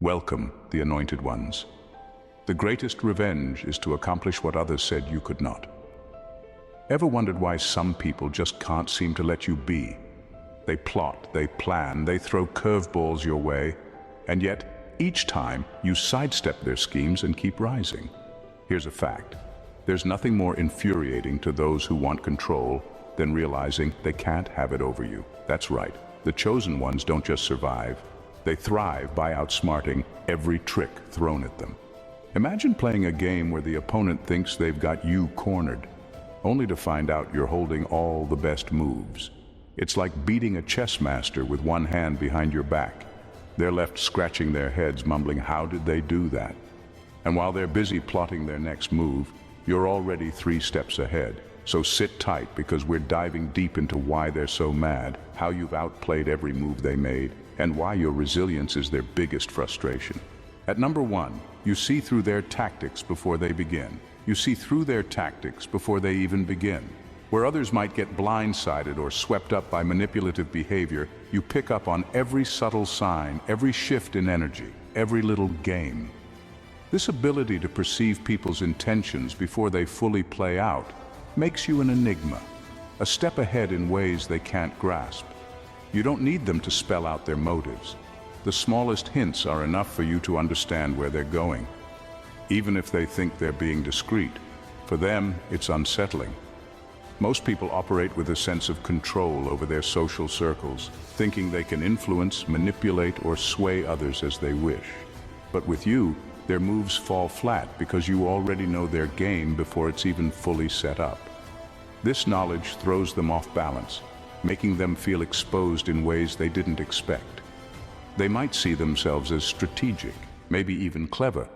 Welcome, the anointed ones. The greatest revenge is to accomplish what others said you could not. Ever wondered why some people just can't seem to let you be? They plot, they plan, they throw curveballs your way, and yet, each time, you sidestep their schemes and keep rising. Here's a fact. There's nothing more infuriating to those who want control than realizing they can't have it over you. That's right. The chosen ones don't just survive. They thrive by outsmarting every trick thrown at them. Imagine playing a game where the opponent thinks they've got you cornered, only to find out you're holding all the best moves. It's like beating a chess master with one hand behind your back. They're left scratching their heads, mumbling, "How did they do that?" And while they're busy plotting their next move, you're already 3 steps ahead. So sit tight, because we're diving deep into why they're so mad, how you've outplayed every move they made, and why your resilience is their biggest frustration. At number 1, you see through their tactics before they begin. You see through their tactics before they even begin. Where others might get blindsided or swept up by manipulative behavior, you pick up on every subtle sign, every shift in energy, every little game. This ability to perceive people's intentions before they fully play out makes you an enigma, a step ahead in ways they can't grasp. You don't need them to spell out their motives. The smallest hints are enough for you to understand where they're going. Even if they think they're being discreet, for them, it's unsettling. Most people operate with a sense of control over their social circles, thinking they can influence, manipulate, or sway others as they wish. But with you, their moves fall flat because you already know their game before it's even fully set up. This knowledge throws them off balance, making them feel exposed in ways they didn't expect. They might see themselves as strategic, maybe even clever,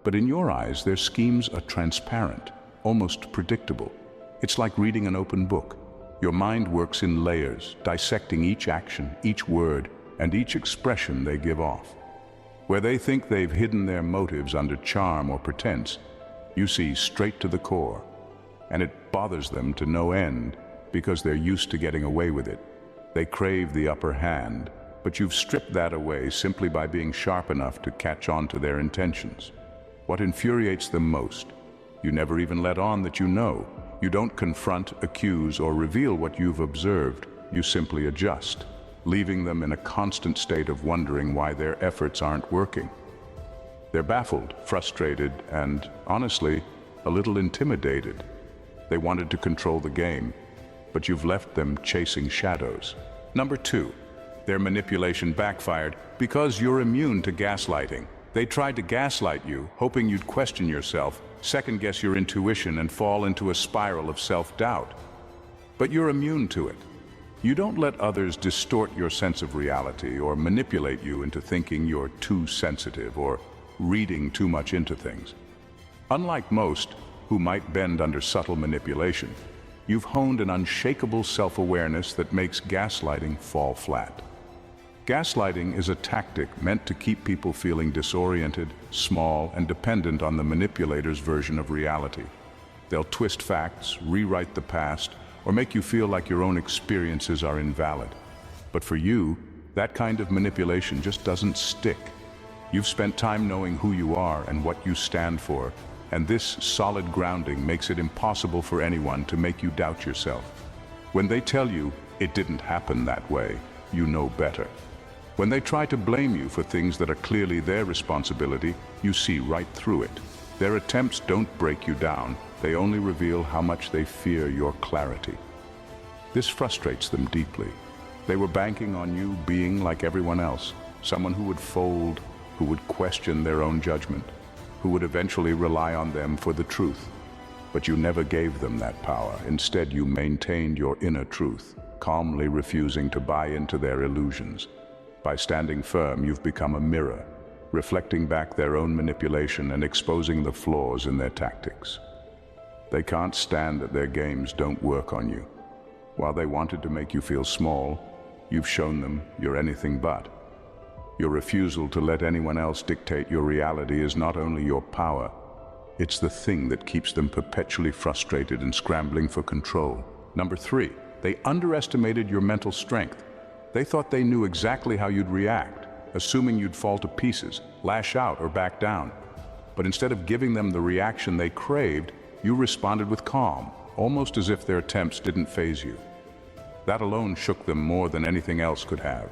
but in your eyes, their schemes are transparent, almost predictable. It's like reading an open book. Your mind works in layers, dissecting each action, each word, and each expression they give off. Where they think they've hidden their motives under charm or pretense, you see straight to the core, and it bothers them to no end because they're used to getting away with it. They crave the upper hand, but you've stripped that away simply by being sharp enough to catch on to their intentions. What infuriates them most? You never even let on that you know. You don't confront, accuse, or reveal what you've observed. You simply adjust, leaving them in a constant state of wondering why their efforts aren't working. They're baffled, frustrated, and, honestly, a little intimidated. They wanted to control the game, but you've left them chasing shadows. Number 2, their manipulation backfired because you're immune to gaslighting. They tried to gaslight you, hoping you'd question yourself, second-guess your intuition, and fall into a spiral of self-doubt. But you're immune to it. You don't let others distort your sense of reality or manipulate you into thinking you're too sensitive or reading too much into things. Unlike most, who might bend under subtle manipulation, you've honed an unshakable self-awareness that makes gaslighting fall flat. Gaslighting is a tactic meant to keep people feeling disoriented, small, and dependent on the manipulator's version of reality. They'll twist facts, rewrite the past, or make you feel like your own experiences are invalid. But for you, that kind of manipulation just doesn't stick. You've spent time knowing who you are and what you stand for, and this solid grounding makes it impossible for anyone to make you doubt yourself. When they tell you it didn't happen that way, you know better. When they try to blame you for things that are clearly their responsibility, you see right through it. Their attempts don't break you down, they only reveal how much they fear your clarity. This frustrates them deeply. They were banking on you being like everyone else, someone who would fold, who would question their own judgment, who would eventually rely on them for the truth. But you never gave them that power. Instead, you maintained your inner truth, calmly refusing to buy into their illusions. By standing firm, you've become a mirror, reflecting back their own manipulation and exposing the flaws in their tactics. They can't stand that their games don't work on you. While they wanted to make you feel small, you've shown them you're anything but. Your refusal to let anyone else dictate your reality is not only your power, it's the thing that keeps them perpetually frustrated and scrambling for control. Number 3, they underestimated your mental strength. They thought they knew exactly how you'd react, assuming you'd fall to pieces. lash out, or back down. But instead of giving them the reaction they craved, you responded with calm, almost as if their attempts didn't faze you. That alone shook them more than anything else could have.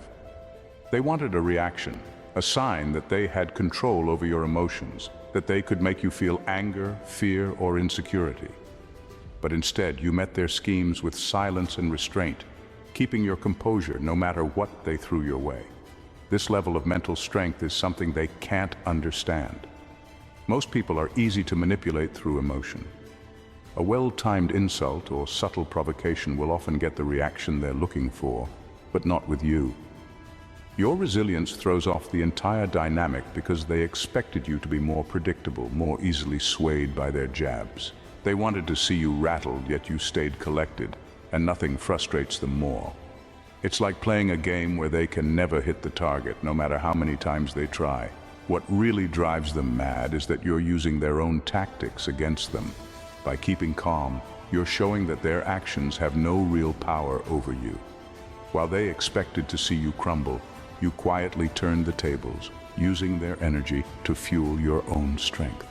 They wanted a reaction, a sign that they had control over your emotions, that they could make you feel anger, fear, or insecurity. But instead, you met their schemes with silence and restraint, keeping your composure no matter what they threw your way. This level of mental strength is something they can't understand. Most people are easy to manipulate through emotion. A well-timed insult or subtle provocation will often get the reaction they're looking for, but not with you. Your resilience throws off the entire dynamic because they expected you to be more predictable, more easily swayed by their jabs. They wanted to see you rattled, yet you stayed collected, and nothing frustrates them more. It's like playing a game where they can never hit the target, no matter how many times they try. What really drives them mad is that you're using their own tactics against them. By keeping calm, you're showing that their actions have no real power over you. While they expected to see you crumble, you quietly turned the tables, using their energy to fuel your own strength.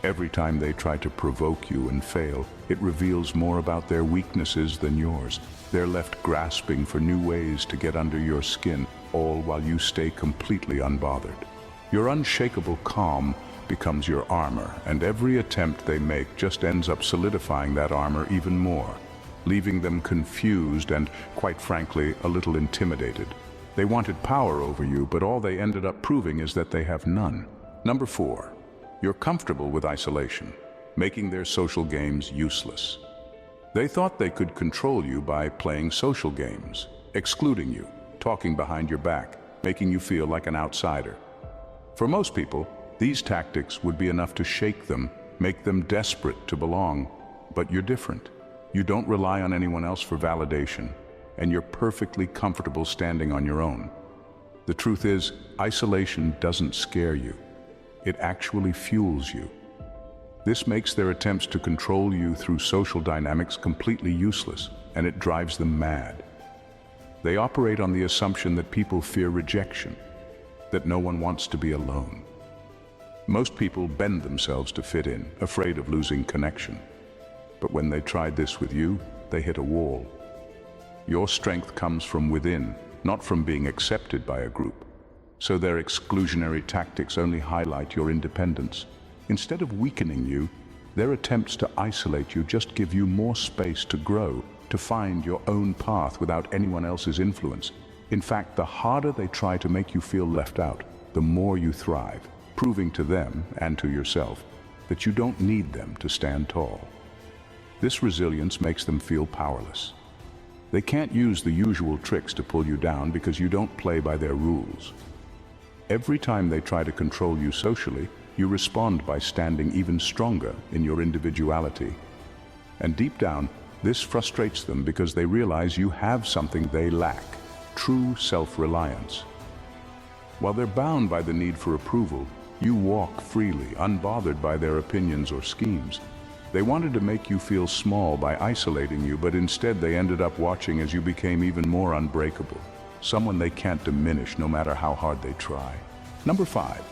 Every time they try to provoke you and fail, it reveals more about their weaknesses than yours. They're left grasping for new ways to get under your skin, all while you stay completely unbothered. Your unshakable calm becomes your armor, and every attempt they make just ends up solidifying that armor even more, leaving them confused and, quite frankly, a little intimidated. They wanted power over you, but all they ended up proving is that they have none. Number 4, you're comfortable with isolation, making their social games useless. They thought they could control you by playing social games, excluding you, talking behind your back, making you feel like an outsider. For most people, these tactics would be enough to shake them, make them desperate to belong. But you're different. You don't rely on anyone else for validation, and you're perfectly comfortable standing on your own. The truth is, isolation doesn't scare you. It actually fuels you. This makes their attempts to control you through social dynamics completely useless, and it drives them mad. They operate on the assumption that people fear rejection, that no one wants to be alone. Most people bend themselves to fit in, afraid of losing connection. But when they tried this with you, they hit a wall. Your strength comes from within, not from being accepted by a group. So their exclusionary tactics only highlight your independence. Instead of weakening you, their attempts to isolate you just give you more space to grow, to find your own path without anyone else's influence. In fact, the harder they try to make you feel left out, the more you thrive, proving to them and to yourself that you don't need them to stand tall. This resilience makes them feel powerless. They can't use the usual tricks to pull you down because you don't play by their rules. Every time they try to control you socially, you respond by standing even stronger in your individuality. And deep down, this frustrates them because they realize you have something they lack: true self-reliance. While they're bound by the need for approval, you walk freely, unbothered by their opinions or schemes. They wanted to make you feel small by isolating you, but instead they ended up watching as you became even more unbreakable. Someone they can't diminish no matter how hard they try. Number 5,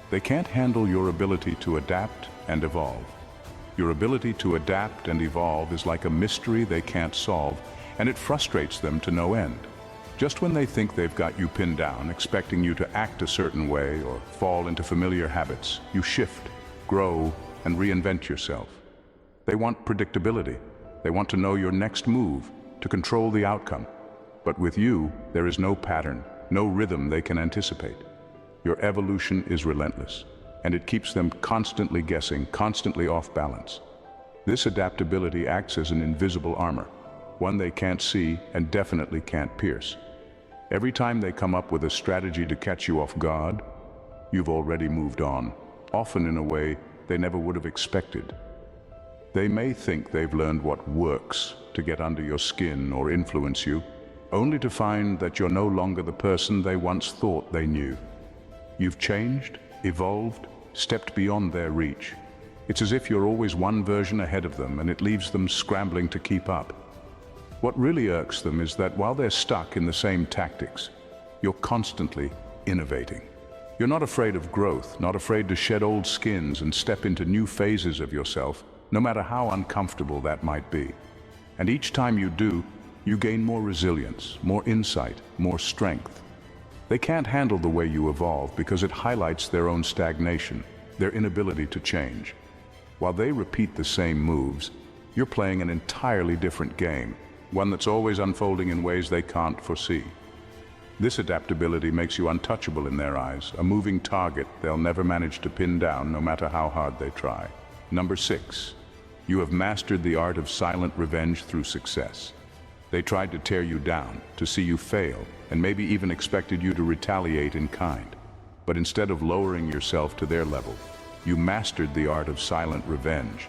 they can't handle your ability to adapt and evolve. Your ability to adapt and evolve is like a mystery they can't solve, and it frustrates them to no end. Just when they think they've got you pinned down, expecting you to act a certain way or fall into familiar habits, you shift, grow, and reinvent yourself. They want predictability. They want to know your next move, to control the outcome. But with you, there is no pattern, no rhythm they can anticipate. Your evolution is relentless, and it keeps them constantly guessing, constantly off balance. This adaptability acts as an invisible armor, one they can't see and definitely can't pierce. Every time they come up with a strategy to catch you off guard, you've already moved on, often in a way they never would have expected. They may think they've learned what works to get under your skin or influence you, only to find that you're no longer the person they once thought they knew. You've changed, evolved, stepped beyond their reach. It's as if you're always one version ahead of them, and it leaves them scrambling to keep up. What really irks them is that while they're stuck in the same tactics, you're constantly innovating. You're not afraid of growth, not afraid to shed old skins and step into new phases of yourself, no matter how uncomfortable that might be. And each time you do, you gain more resilience, more insight, more strength. They can't handle the way you evolve because it highlights their own stagnation, their inability to change. While they repeat the same moves, you're playing an entirely different game, one that's always unfolding in ways they can't foresee. This adaptability makes you untouchable in their eyes, a moving target they'll never manage to pin down no matter how hard they try. Number 6. You have mastered the art of silent revenge through success. They tried to tear you down, to see you fail, and maybe even expected you to retaliate in kind. But instead of lowering yourself to their level, you mastered the art of silent revenge,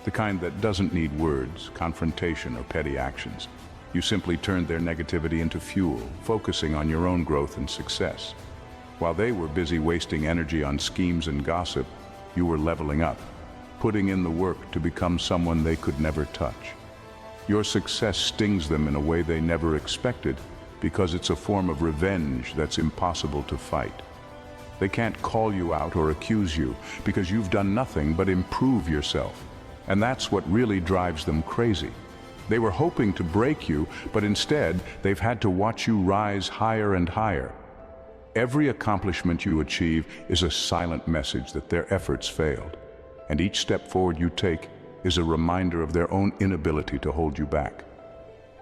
the kind that doesn't need words, confrontation, or petty actions. You simply turned their negativity into fuel, focusing on your own growth and success. While they were busy wasting energy on schemes and gossip, you were leveling up, putting in the work to become someone they could never touch. Your success stings them in a way they never expected because it's a form of revenge that's impossible to fight. They can't call you out or accuse you because you've done nothing but improve yourself. And that's what really drives them crazy. They were hoping to break you, but instead they've had to watch you rise higher and higher. Every accomplishment you achieve is a silent message that their efforts failed. And each step forward you take is a reminder of their own inability to hold you back.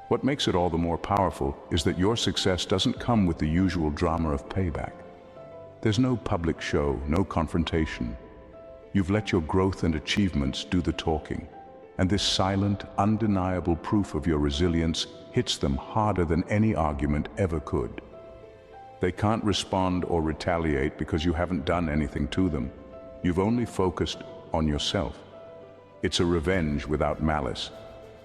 What makes it all the more powerful is that your success doesn't come with the usual drama of payback. There's no public show, no confrontation. You've let your growth and achievements do the talking, and this silent, undeniable proof of your resilience hits them harder than any argument ever could. They can't respond or retaliate because you haven't done anything to them. You've only focused on yourself. It's a revenge without malice,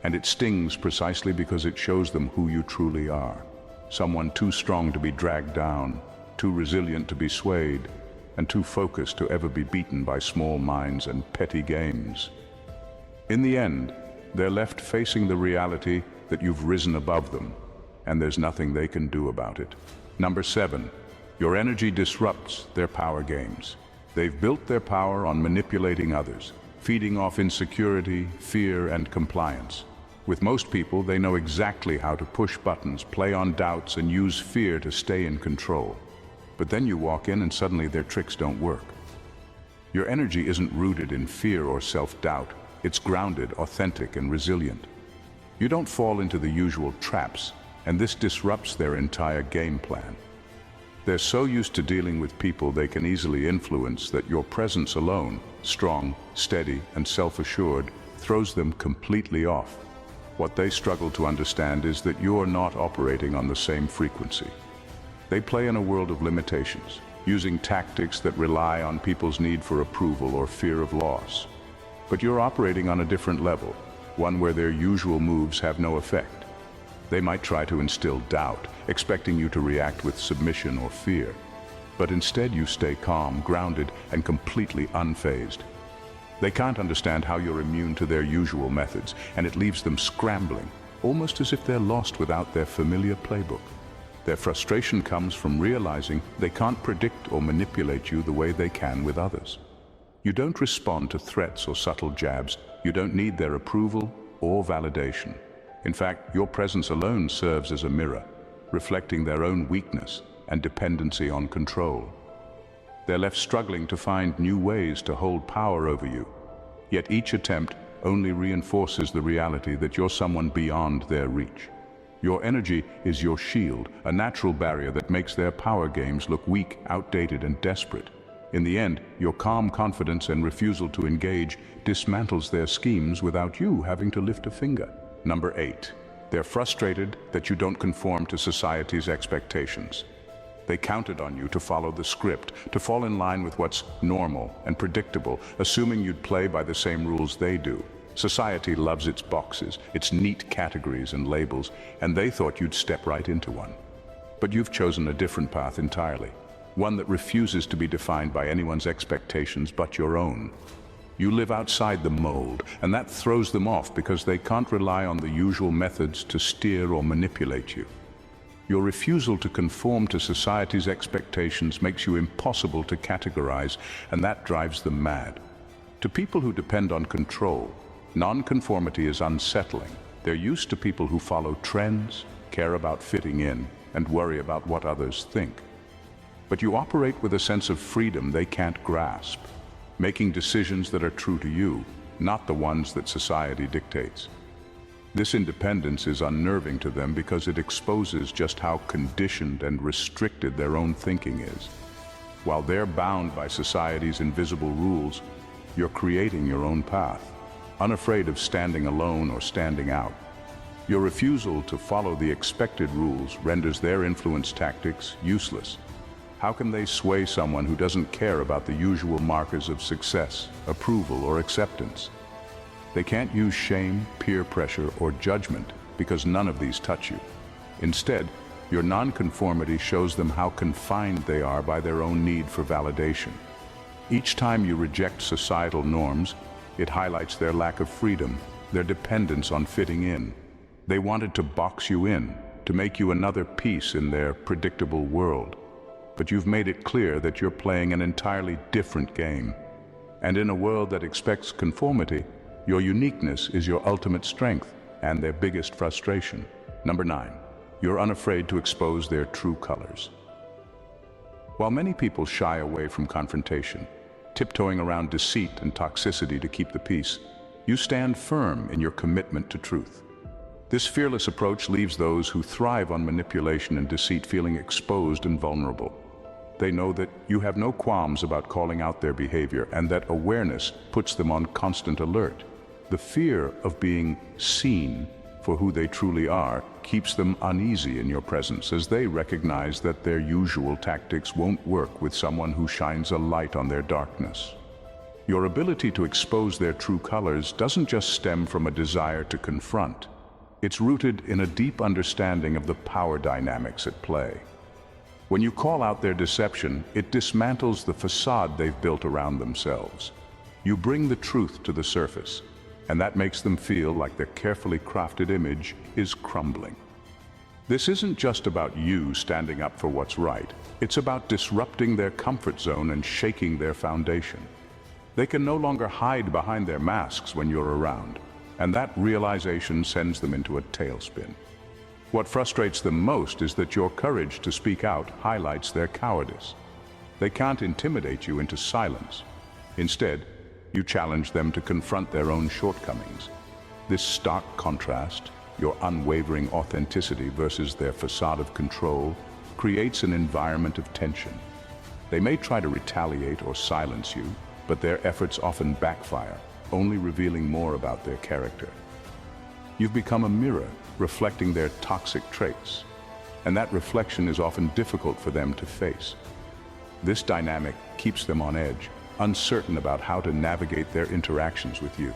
and it stings precisely because it shows them who you truly are. Someone too strong to be dragged down, too resilient to be swayed, and too focused to ever be beaten by small minds and petty games. In the end, they're left facing the reality that you've risen above them, and there's nothing they can do about it. Number 7, your energy disrupts their power games. They've built their power on manipulating others, feeding off insecurity, fear, and compliance. With most people, they know exactly how to push buttons, play on doubts, and use fear to stay in control. But then you walk in and suddenly their tricks don't work. Your energy isn't rooted in fear or self-doubt. It's grounded, authentic, and resilient. You don't fall into the usual traps, and this disrupts their entire game plan. They're so used to dealing with people they can easily influence that your presence alone, strong, steady, and self-assured, throws them completely off. What they struggle to understand is that you're not operating on the same frequency. They play in a world of limitations, using tactics that rely on people's need for approval or fear of loss. But you're operating on a different level, one where their usual moves have no effect. They might try to instill doubt, expecting you to react with submission or fear. But instead you stay calm, grounded, and completely unfazed. They can't understand how you're immune to their usual methods, and it leaves them scrambling, almost as if they're lost without their familiar playbook. Their frustration comes from realizing they can't predict or manipulate you the way they can with others. You don't respond to threats or subtle jabs. You don't need their approval or validation. In fact, your presence alone serves as a mirror, reflecting their own weakness and dependency on control. They're left struggling to find new ways to hold power over you. Yet each attempt only reinforces the reality that you're someone beyond their reach. Your energy is your shield, a natural barrier that makes their power games look weak, outdated, and desperate. In the end, your calm confidence and refusal to engage dismantles their schemes without you having to lift a finger. Number 8, they're frustrated that you don't conform to society's expectations. They counted on you to follow the script, to fall in line with what's normal and predictable, assuming you'd play by the same rules they do. Society loves its boxes, its neat categories and labels, and they thought you'd step right into one. But you've chosen a different path entirely, one that refuses to be defined by anyone's expectations but your own. You live outside the mold, and that throws them off because they can't rely on the usual methods to steer or manipulate you. Your refusal to conform to society's expectations makes you impossible to categorize, and that drives them mad. To people who depend on control, nonconformity is unsettling. They're used to people who follow trends, care about fitting in, and worry about what others think. But you operate with a sense of freedom they can't grasp, making decisions that are true to you, not the ones that society dictates. This independence is unnerving to them because it exposes just how conditioned and restricted their own thinking is. While they're bound by society's invisible rules, you're creating your own path, unafraid of standing alone or standing out. Your refusal to follow the expected rules renders their influence tactics useless. How can they sway someone who doesn't care about the usual markers of success, approval, or acceptance? They can't use shame, peer pressure, or judgment because none of these touch you. Instead, your nonconformity shows them how confined they are by their own need for validation. Each time you reject societal norms, it highlights their lack of freedom, their dependence on fitting in. They wanted to box you in, to make you another piece in their predictable world. But you've made it clear that you're playing an entirely different game. And in a world that expects conformity, your uniqueness is your ultimate strength and their biggest frustration. Number 9, you're unafraid to expose their true colors. While many people shy away from confrontation, tiptoeing around deceit and toxicity to keep the peace, you stand firm in your commitment to truth. This fearless approach leaves those who thrive on manipulation and deceit feeling exposed and vulnerable. They know that you have no qualms about calling out their behavior, and that awareness puts them on constant alert. The fear of being seen for who they truly are keeps them uneasy in your presence, as they recognize that their usual tactics won't work with someone who shines a light on their darkness. Your ability to expose their true colors doesn't just stem from a desire to confront. It's rooted in a deep understanding of the power dynamics at play. When you call out their deception, it dismantles the facade they've built around themselves. You bring the truth to the surface, and that makes them feel like their carefully crafted image is crumbling. This isn't just about you standing up for what's right. It's about disrupting their comfort zone and shaking their foundation. They can no longer hide behind their masks when you're around, and that realization sends them into a tailspin. What frustrates them most is that your courage to speak out highlights their cowardice. They can't intimidate you into silence. Instead, you challenge them to confront their own shortcomings. This stark contrast, your unwavering authenticity versus their facade of control, creates an environment of tension. They may try to retaliate or silence you, but their efforts often backfire, only revealing more about their character. You've become a mirror, reflecting their toxic traits, and that reflection is often difficult for them to face. This dynamic keeps them on edge, uncertain about how to navigate their interactions with you.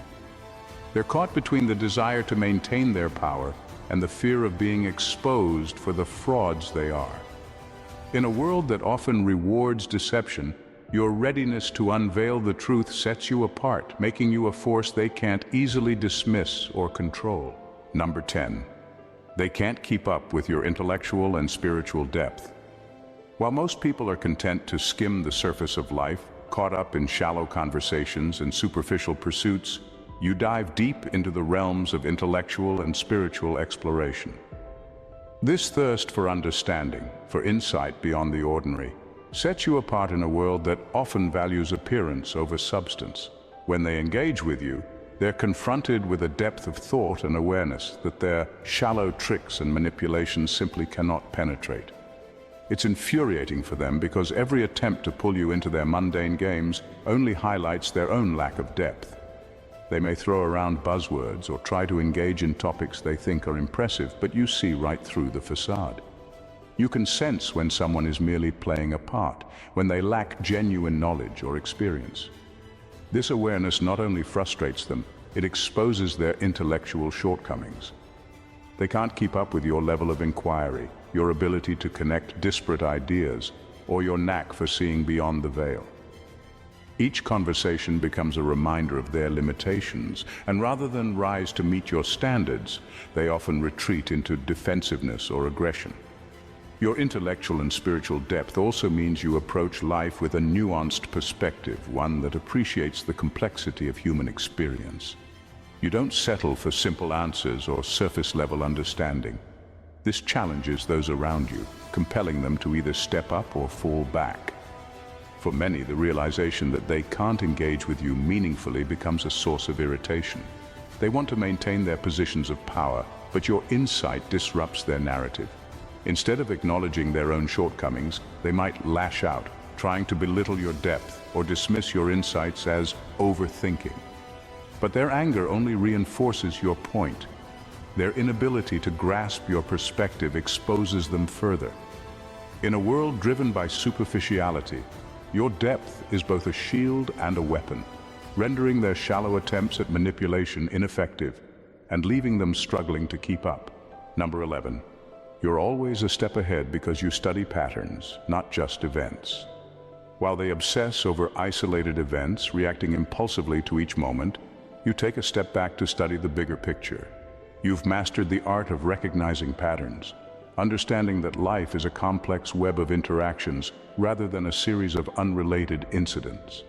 They're caught between the desire to maintain their power and the fear of being exposed for the frauds they are. In a world that often rewards deception, your readiness to unveil the truth sets you apart, making you a force they can't easily dismiss or control. Number 10. They can't keep up with your intellectual and spiritual depth. While most people are content to skim the surface of life, caught up in shallow conversations and superficial pursuits, you dive deep into the realms of intellectual and spiritual exploration. This thirst for understanding, for insight beyond the ordinary, sets you apart in a world that often values appearance over substance. When they engage with you, they're confronted with a depth of thought and awareness that their shallow tricks and manipulations simply cannot penetrate. It's infuriating for them because every attempt to pull you into their mundane games only highlights their own lack of depth. They may throw around buzzwords or try to engage in topics they think are impressive, but you see right through the facade. You can sense when someone is merely playing a part, when they lack genuine knowledge or experience. This awareness not only frustrates them, it exposes their intellectual shortcomings. They can't keep up with your level of inquiry, your ability to connect disparate ideas, or your knack for seeing beyond the veil. Each conversation becomes a reminder of their limitations, and rather than rise to meet your standards, they often retreat into defensiveness or aggression. Your intellectual and spiritual depth also means you approach life with a nuanced perspective, one that appreciates the complexity of human experience. You don't settle for simple answers or surface-level understanding. This challenges those around you, compelling them to either step up or fall back. For many, the realization that they can't engage with you meaningfully becomes a source of irritation. They want to maintain their positions of power, but your insight disrupts their narrative. Instead of acknowledging their own shortcomings, they might lash out, trying to belittle your depth or dismiss your insights as overthinking. But their anger only reinforces your point. Their inability to grasp your perspective exposes them further. In a world driven by superficiality, your depth is both a shield and a weapon, rendering their shallow attempts at manipulation ineffective and leaving them struggling to keep up. Number 11. You're always a step ahead because you study patterns, not just events. While they obsess over isolated events, reacting impulsively to each moment, you take a step back to study the bigger picture. You've mastered the art of recognizing patterns, understanding that life is a complex web of interactions rather than a series of unrelated incidents.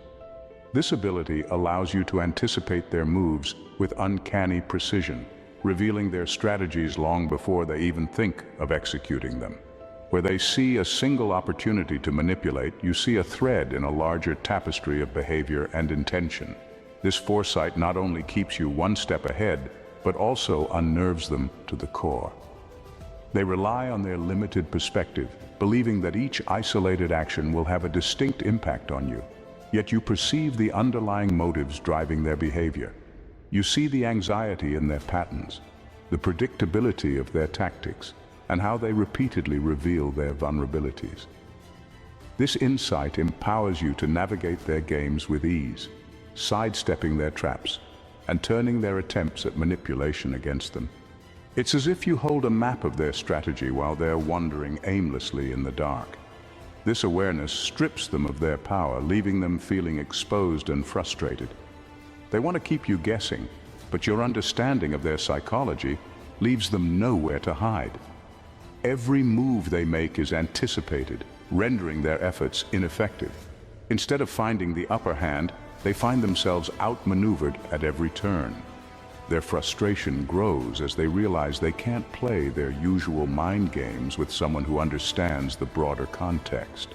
This ability allows you to anticipate their moves with uncanny precision, revealing their strategies long before they even think of executing them. Where they see a single opportunity to manipulate, you see a thread in a larger tapestry of behavior and intention. This foresight not only keeps you one step ahead, but also unnerves them to the core. They rely on their limited perspective, believing that each isolated action will have a distinct impact on you. Yet you perceive the underlying motives driving their behavior. You see the anxiety in their patterns, the predictability of their tactics, and how they repeatedly reveal their vulnerabilities. This insight empowers you to navigate their games with ease, sidestepping their traps and turning their attempts at manipulation against them. It's as if you hold a map of their strategy while they're wandering aimlessly in the dark. This awareness strips them of their power, leaving them feeling exposed and frustrated. They want to keep you guessing, but your understanding of their psychology leaves them nowhere to hide. Every move they make is anticipated, rendering their efforts ineffective. Instead of finding the upper hand, they find themselves outmaneuvered at every turn. Their frustration grows as they realize they can't play their usual mind games with someone who understands the broader context.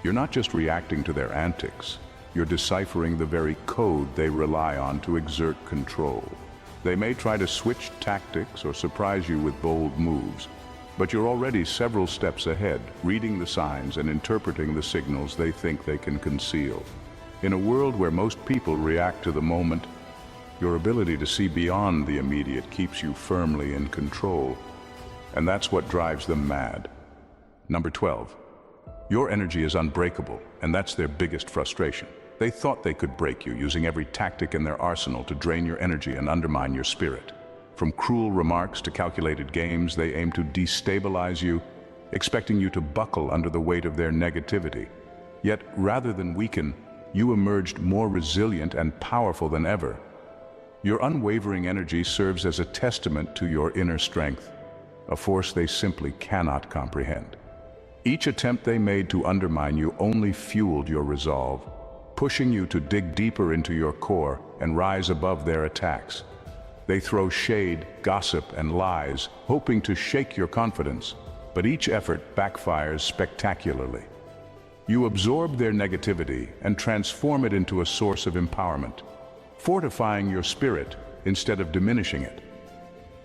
You're not just reacting to their antics, you're deciphering the very code they rely on to exert control. They may try to switch tactics or surprise you with bold moves, but you're already several steps ahead, reading the signs and interpreting the signals they think they can conceal. In a world where most people react to the moment, your ability to see beyond the immediate keeps you firmly in control, and that's what drives them mad. Number 12. Your energy is unbreakable, and that's their biggest frustration. They thought they could break you, using every tactic in their arsenal to drain your energy and undermine your spirit. From cruel remarks to calculated games, they aim to destabilize you, expecting you to buckle under the weight of their negativity. Yet, rather than weaken, you emerged more resilient and powerful than ever. Your unwavering energy serves as a testament to your inner strength, a force they simply cannot comprehend. Each attempt they made to undermine you only fueled your resolve, pushing you to dig deeper into your core and rise above their attacks. They throw shade, gossip, and lies, hoping to shake your confidence, but each effort backfires spectacularly. You absorb their negativity and transform it into a source of empowerment, fortifying your spirit instead of diminishing it.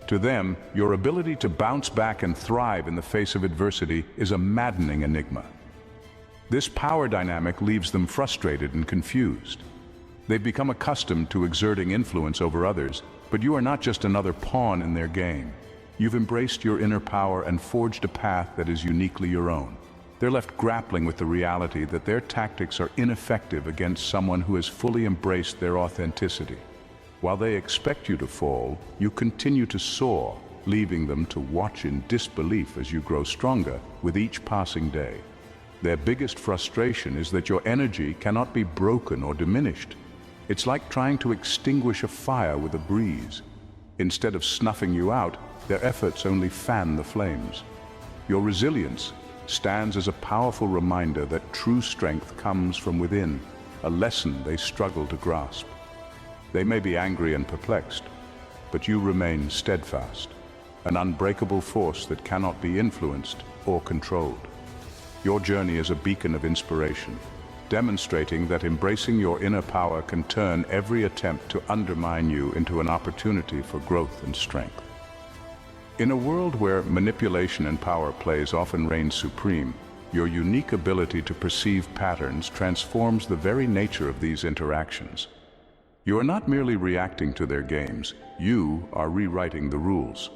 To them, your ability to bounce back and thrive in the face of adversity is a maddening enigma. This power dynamic leaves them frustrated and confused. They've become accustomed to exerting influence over others, but you are not just another pawn in their game. You've embraced your inner power and forged a path that is uniquely your own. They're left grappling with the reality that their tactics are ineffective against someone who has fully embraced their authenticity. While they expect you to fall, you continue to soar, leaving them to watch in disbelief as you grow stronger with each passing day. Their biggest frustration is that your energy cannot be broken or diminished. It's like trying to extinguish a fire with a breeze. Instead of snuffing you out, their efforts only fan the flames. Your resilience stands as a powerful reminder that true strength comes from within, a lesson they struggle to grasp. They may be angry and perplexed, but you remain steadfast, an unbreakable force that cannot be influenced or controlled. Your journey is a beacon of inspiration, demonstrating that embracing your inner power can turn every attempt to undermine you into an opportunity for growth and strength. In a world where manipulation and power plays often reign supreme, your unique ability to perceive patterns transforms the very nature of these interactions. You are not merely reacting to their games, you are rewriting the rules.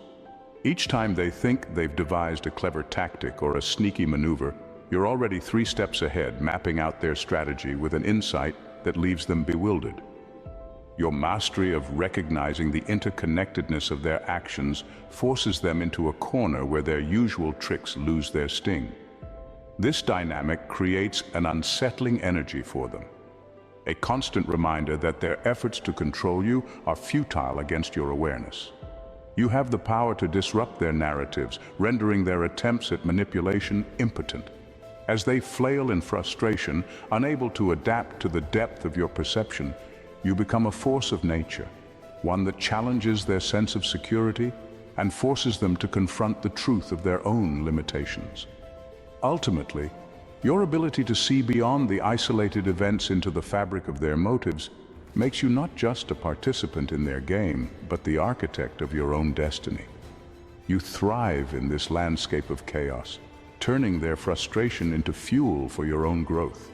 Each time they think they've devised a clever tactic or a sneaky maneuver, you're already 3 steps ahead, mapping out their strategy with an insight that leaves them bewildered. Your mastery of recognizing the interconnectedness of their actions forces them into a corner where their usual tricks lose their sting. This dynamic creates an unsettling energy for them, a constant reminder that their efforts to control you are futile against your awareness. You have the power to disrupt their narratives, rendering their attempts at manipulation impotent. As they flail in frustration, unable to adapt to the depth of your perception, you become a force of nature, one that challenges their sense of security and forces them to confront the truth of their own limitations. Ultimately, your ability to see beyond the isolated events into the fabric of their motives makes you not just a participant in their game, but the architect of your own destiny. You thrive in this landscape of chaos, turning their frustration into fuel for your own growth.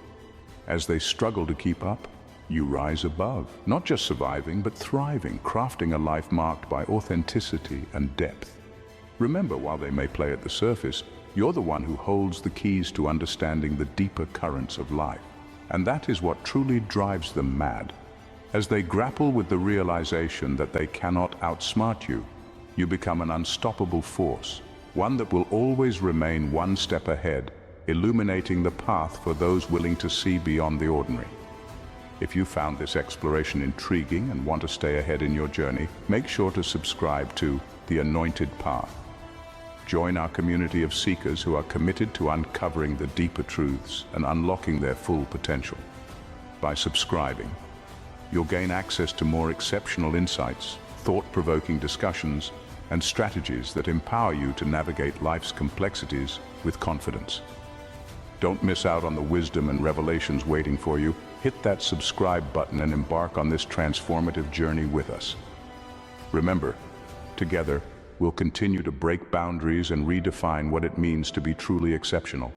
As they struggle to keep up, you rise above, not just surviving, but thriving, crafting a life marked by authenticity and depth. Remember, while they may play at the surface, you're the one who holds the keys to understanding the deeper currents of life. And that is what truly drives them mad. As they grapple with the realization that they cannot outsmart you, you become an unstoppable force, one that will always remain one step ahead, illuminating the path for those willing to see beyond the ordinary. If you found this exploration intriguing and want to stay ahead in your journey, make sure to subscribe to The Anointed Path. Join our community of seekers who are committed to uncovering the deeper truths and unlocking their full potential. By subscribing, you'll gain access to more exceptional insights, thought-provoking discussions, and strategies that empower you to navigate life's complexities with confidence. Don't miss out on the wisdom and revelations waiting for you. Hit that subscribe button and embark on this transformative journey with us. Remember, together, we'll continue to break boundaries and redefine what it means to be truly exceptional.